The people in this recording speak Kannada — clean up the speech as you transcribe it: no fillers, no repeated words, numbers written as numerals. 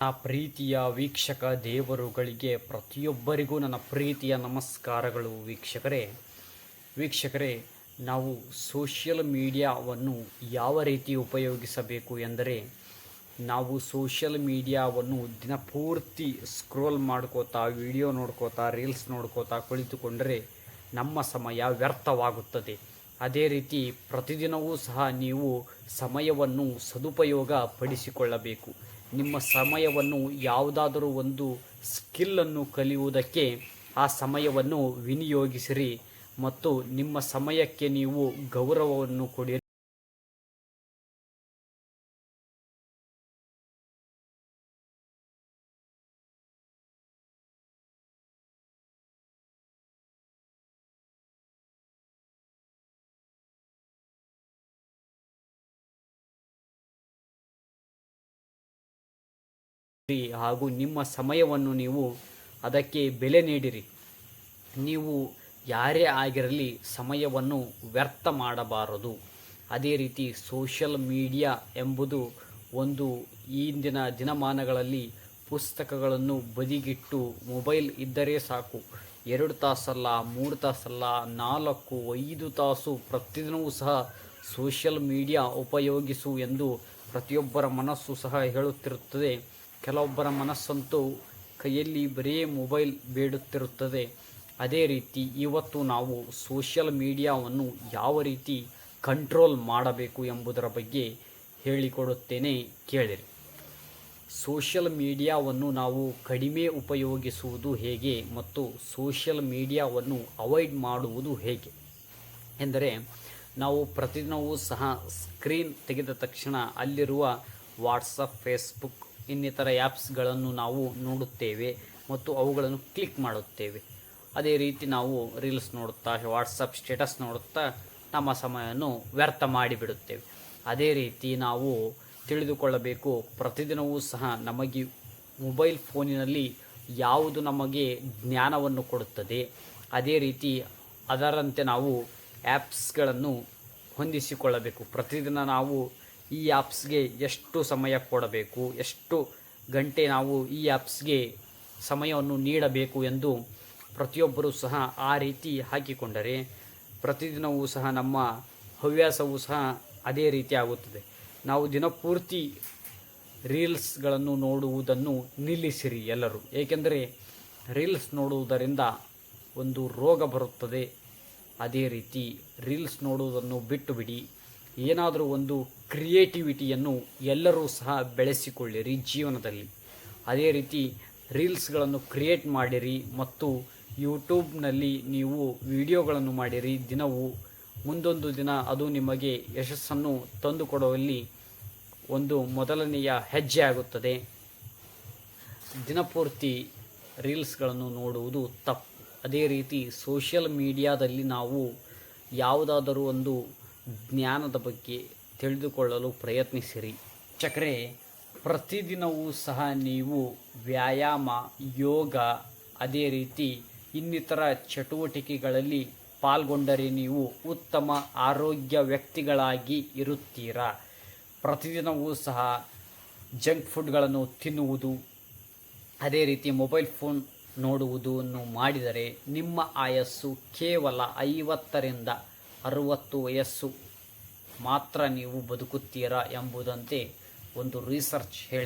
ನನ್ನ ಪ್ರೀತಿಯ ವೀಕ್ಷಕ ದೇವರುಗಳಿಗೆ ಪ್ರತಿಯೊಬ್ಬರಿಗೂ ನನ್ನ ಪ್ರೀತಿಯ ನಮಸ್ಕಾರಗಳು. ವೀಕ್ಷಕರೇ, ನಾವು ಸೋಷಿಯಲ್ ಮೀಡಿಯಾವನ್ನು ಯಾವ ರೀತಿ ಉಪಯೋಗಿಸಬೇಕು ಎಂದರೆ, ನಾವು ಸೋಷಿಯಲ್ ಮೀಡಿಯಾವನ್ನು ದಿನಪೂರ್ತಿ ಸ್ಕ್ರೋಲ್ ಮಾಡ್ಕೋತಾ, ವಿಡಿಯೋ ನೋಡ್ಕೋತಾ, ರೀಲ್ಸ್ ನೋಡ್ಕೋತಾ ಕುಳಿತುಕೊಂಡರೆ ನಮ್ಮ ಸಮಯ ವ್ಯರ್ಥವಾಗುತ್ತದೆ. ಅದೇ ರೀತಿ ಪ್ರತಿದಿನವೂ ಸಹ ನೀವು ಸಮಯವನ್ನು ಸದುಪಯೋಗ ಪಡಿಸಿಕೊಳ್ಳಬೇಕು. ನಿಮ್ಮ ಸಮಯವನ್ನು ಯಾವುದಾದರೂ ಒಂದು ಸ್ಕಿಲ್ಲನ್ನು ಕಲಿಯುವುದಕ್ಕೆ ಆ ಸಮಯವನ್ನು ವಿನಿಯೋಗಿಸಿರಿ ಮತ್ತು ನಿಮ್ಮ ಸಮಯಕ್ಕೆ ನೀವು ಗೌರವವನ್ನು ಕೊಡಿರಿ. ಹಾಗೂ ನಿಮ್ಮ ಸಮಯವನ್ನು ನೀವು ಅದಕ್ಕೆ ಬೆಲೆ ನೀಡಿರಿ. ನೀವು ಯಾರೇ ಆಗಿರಲಿ ಸಮಯವನ್ನು ವ್ಯರ್ಥ ಮಾಡಬಾರದು. ಅದೇ ರೀತಿ ಸೋಷಿಯಲ್ ಮೀಡಿಯಾ ಎಂಬುದು ಒಂದು ಇಂದಿನ ದಿನಮಾನಗಳಲ್ಲಿ ಪುಸ್ತಕಗಳನ್ನು ಬದಿಗಿಟ್ಟು ಮೊಬೈಲ್ ಇದ್ದರೆ ಸಾಕು, 2 ತಾಸಲ್ಲ, 3 ತಾಸಲ್ಲ, 4, 5 ತಾಸು ಪ್ರತಿದಿನವೂ ಸಹ ಸೋಷಿಯಲ್ ಮೀಡಿಯಾ ಉಪಯೋಗಿಸು ಎಂದು ಪ್ರತಿಯೊಬ್ಬರ ಮನಸ್ಸು ಸಹ ಹೇಳುತ್ತಿರುತ್ತದೆ. ಕೆಲವೊಬ್ಬರ ಮನಸ್ಸಂತೂ ಕೈಯಲ್ಲಿ ಬರೀ ಮೊಬೈಲ್ ಬೇಡುತ್ತಿರುತ್ತದೆ. ಅದೇ ರೀತಿ ಇವತ್ತು ನಾವು ಸೋಷಿಯಲ್ ಮೀಡಿಯಾವನ್ನು ಯಾವ ರೀತಿ ಕಂಟ್ರೋಲ್ ಮಾಡಬೇಕು ಎಂಬುದರ ಬಗ್ಗೆ ಹೇಳಿಕೊಡುತ್ತೇನೆ, ಕೇಳಿರಿ. ಸೋಷಿಯಲ್ ಮೀಡಿಯಾವನ್ನು ನಾವು ಕಡಿಮೆ ಉಪಯೋಗಿಸುವುದು ಹೇಗೆ ಮತ್ತು ಸೋಷಿಯಲ್ ಮೀಡಿಯಾವನ್ನು ಅವಾಯ್ಡ್ ಮಾಡುವುದು ಹೇಗೆ ಎಂದರೆ, ನಾವು ಪ್ರತಿದಿನವೂ ಸಹ ಸ್ಕ್ರೀನ್ ತೆಗೆದ ತಕ್ಷಣ ಅಲ್ಲಿರುವ ವಾಟ್ಸಪ್, ಫೇಸ್ಬುಕ್ ಇನ್ನಿತರ ಆ್ಯಪ್ಸ್ಗಳನ್ನು ನಾವು ನೋಡುತ್ತೇವೆ ಮತ್ತು ಅವುಗಳನ್ನು ಕ್ಲಿಕ್ ಮಾಡುತ್ತೇವೆ. ಅದೇ ರೀತಿ ನಾವು ರೀಲ್ಸ್ ನೋಡುತ್ತಾ, ವಾಟ್ಸಪ್ ಸ್ಟೇಟಸ್ ನೋಡುತ್ತಾ ನಮ್ಮ ಸಮಯವನ್ನು ವ್ಯರ್ಥ ಮಾಡಿಬಿಡುತ್ತೇವೆ. ಅದೇ ರೀತಿ ನಾವು ತಿಳಿದುಕೊಳ್ಳಬೇಕು, ಪ್ರತಿದಿನವೂ ಸಹ ನಮಗೆ ಮೊಬೈಲ್ ಫೋನಿನಲ್ಲಿ ಯಾವುದು ನಮಗೆ ಜ್ಞಾನವನ್ನು ಕೊಡುತ್ತದೆ, ಅದೇ ರೀತಿ ಅದರಂತೆ ನಾವು ಆ್ಯಪ್ಸ್ಗಳನ್ನು ಹೊಂದಿಸಿಕೊಳ್ಳಬೇಕು. ಪ್ರತಿದಿನ ನಾವು ಈ ಆ್ಯಪ್ಸ್ಗೆ ಎಷ್ಟು ಸಮಯ ಕೊಡಬೇಕು, ಎಷ್ಟು ಗಂಟೆ ನಾವು ಈ ಆ್ಯಪ್ಸ್ಗೆ ಸಮಯವನ್ನು ನೀಡಬೇಕು ಎಂದು ಪ್ರತಿಯೊಬ್ಬರೂ ಸಹ ಆ ರೀತಿ ಹಾಕಿಕೊಂಡರೆ ಪ್ರತಿದಿನವೂ ಸಹ ನಮ್ಮ ಹವ್ಯಾಸವೂ ಸಹ ಅದೇ ರೀತಿ ಆಗುತ್ತದೆ. ನಾವು ದಿನಪೂರ್ತಿ ರೀಲ್ಸ್ಗಳನ್ನು ನೋಡುವುದನ್ನು ನಿಲ್ಲಿಸಿರಿ ಎಲ್ಲರೂ. ಏಕೆಂದರೆ ರೀಲ್ಸ್ ನೋಡುವುದರಿಂದ ಒಂದು ರೋಗ ಬರುತ್ತದೆ. ಅದೇ ರೀತಿ ರೀಲ್ಸ್ ನೋಡುವುದನ್ನು ಬಿಟ್ಟು ಬಿಡಿ. ಏನಾದರೂ ಒಂದು ಕ್ರಿಯೇಟಿವಿಟಿಯನ್ನು ಎಲ್ಲರೂ ಸಹ ಬೆಳೆಸಿಕೊಳ್ಳಿರಿ ಜೀವನದಲ್ಲಿ. ಅದೇ ರೀತಿ ರೀಲ್ಸ್ಗಳನ್ನು ಕ್ರಿಯೇಟ್ ಮಾಡಿರಿ ಮತ್ತು ಯೂಟ್ಯೂಬ್ನಲ್ಲಿ ನೀವು ವಿಡಿಯೋಗಳನ್ನು ಮಾಡಿರಿ. ದಿನವೂ ಮುಂದೊಂದು ದಿನ ಅದು ನಿಮಗೆ ಯಶಸ್ಸನ್ನು ತಂದುಕೊಡುವಲ್ಲಿ ಒಂದು ಮೊದಲನೆಯ ಹೆಜ್ಜೆ ಆಗುತ್ತದೆ. ದಿನಪೂರ್ತಿ ರೀಲ್ಸ್ಗಳನ್ನು ನೋಡುವುದು ತಪ್ಪು. ಅದೇ ರೀತಿ ಸೋಷಿಯಲ್ ಮೀಡಿಯಾದಲ್ಲಿ ನಾವು ಯಾವುದಾದರೂ ಒಂದು ಜ್ಞಾನದ ಬಗ್ಗೆ ತಿಳಿದುಕೊಳ್ಳಲು ಪ್ರಯತ್ನಿಸಿರಿ. ವೀಕ್ಷಕರೇ, ಪ್ರತಿದಿನವೂ ಸಹ ನೀವು ವ್ಯಾಯಾಮ, ಯೋಗ, ಅದೇ ರೀತಿ ಇನ್ನಿತರ ಚಟುವಟಿಕೆಗಳಲ್ಲಿ ಪಾಲ್ಗೊಂಡರೆ ನೀವು ಉತ್ತಮ ಆರೋಗ್ಯ ವ್ಯಕ್ತಿಗಳಾಗಿ ಇರುತ್ತೀರಾ. ಪ್ರತಿದಿನವೂ ಸಹ ಜಂಕ್ ಫುಡ್ಗಳನ್ನು ತಿನ್ನುವುದು, ಅದೇ ರೀತಿ ಮೊಬೈಲ್ ಫೋನ್ ನೋಡುವುದನ್ನು ಮಾಡಿದರೆ ನಿಮ್ಮ ಆಯಸ್ಸು ಕೇವಲ 50ರಿಂದ 60 ವಯಸ್ಸು ಮಾತ್ರ ನೀವು ಬದುಕುತ್ತೀರಾ ಎಂಬುದಂತೆ ಒಂದು ರಿಸರ್ಚ್ ಹೇಳಿ